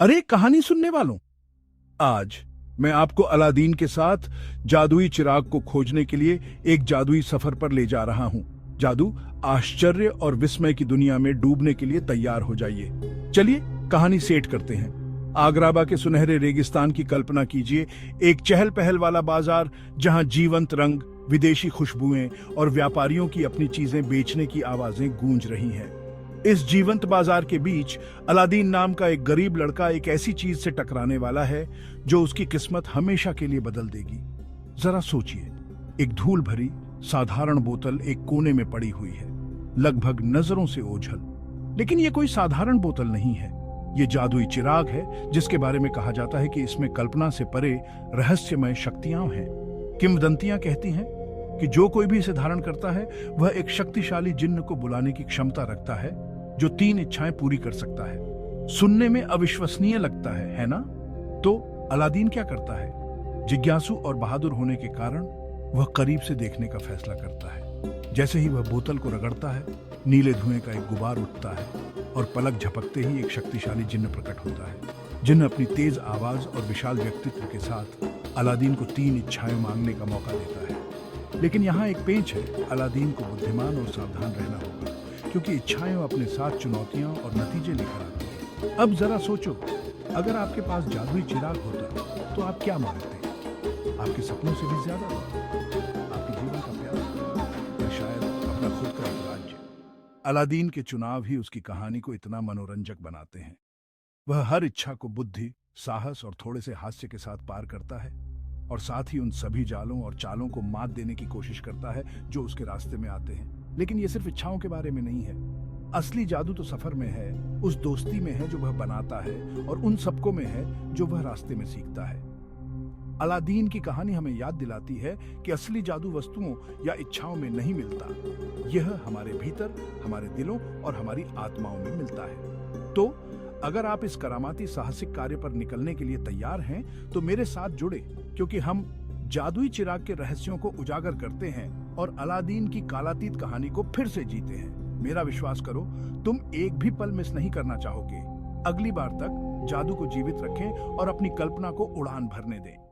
अरे कहानी सुनने वालों, आज मैं आपको अलादीन के साथ जादुई चिराग को खोजने के लिए एक जादुई सफर पर ले जा रहा हूं। जादू, आश्चर्य और विस्मय की दुनिया में डूबने के लिए तैयार हो जाइए। चलिए कहानी सेट करते हैं। आगराबा के सुनहरे रेगिस्तान की कल्पना कीजिए, एक चहल पहल वाला बाजार जहां जीवंत रंग, विदेशी खुशबुएं और व्यापारियों की अपनी चीजें बेचने की आवाजें गूंज रही हैं। इस जीवंत बाजार के बीच अलादीन नाम का एक गरीब लड़का एक ऐसी चीज से टकराने वाला है जो उसकी किस्मत हमेशा के लिए बदल देगी। जरा सोचिए, एक धूल भरी साधारण बोतल एक कोने में पड़ी हुई है, लगभग नजरों से ओझल। लेकिन यह कोई साधारण बोतल नहीं है, ये जादुई चिराग है जिसके बारे में कहा जाता है कि इसमें कल्पना से परे रहस्यमय शक्तियां हैं। किंवदंतियां कहती हैं कि जो कोई भी इसे धारण करता है वह एक शक्तिशाली जिन्न को बुलाने की क्षमता रखता है जो 3 इच्छाएं पूरी कर सकता है। सुनने में अविश्वसनीय लगता है ना? तो अलादीन क्या करता है? जिज्ञासु और बहादुर होने के कारण वह करीब से देखने का फैसला करता है। जैसे ही वह बोतल को रगड़ता है, नीले धुएं का एक गुबार उठता है और पलक झपकते ही एक शक्तिशाली जिन्न प्रकट होता है। जिन्न अपनी तेज आवाज और विशाल व्यक्तित्व के साथ अलादीन को 3 इच्छाएं मांगने का मौका देता है। लेकिन यहाँ एक पेंच है, अलादीन को बुद्धिमान और सावधान रहना होगा, क्योंकि इच्छाएं अपने साथ चुनौतियां और नतीजे लेकर आती हैं। अब जरा सोचो, अगर आपके पास जादुई चिराग होता तो आप क्या मांगते? आपके सपनों से भी ज्यादा? आपके जीवन का प्यार, या शायद अपना खुद का एक राज्य? अलादीन के चुनाव ही उसकी कहानी को इतना मनोरंजक बनाते हैं। वह हर इच्छा को बुद्धि, साहस और थोड़े से हास्य के साथ पार करता है, और साथ ही उन सभी जालों और चालों को मात देने की कोशिश करता है जो उसके रास्ते में आते हैं। लेकिन ये सिर्फ इच्छाओं के बारे में नहीं है। असली जादू तो सफर में है, उस दोस्ती में है जो वह बनाता है, और उन सबकों में है जो वह रास्ते में सीखता है। अलादीन की कहानी हमें याद दिलाती है कि असली जादू वस्तुओं या इच्छाओं में नहीं मिलता, यह हमारे भीतर, हमारे दिलों और हमारी आत्माओं में मिलता है। तो अगर आप इस करामाती साहसिक कार्य पर निकलने के लिए तैयार हैं, तो मेरे साथ जुड़े, क्योंकि हम जादुई चिराग के रहस्यों को उजागर करते हैं और अलादीन की कालातीत कहानी को फिर से जीते हैं। मेरा विश्वास करो, तुम एक भी पल मिस नहीं करना चाहोगे। अगली बार तक जादू को जीवित रखें और अपनी कल्पना को उड़ान भरने दें।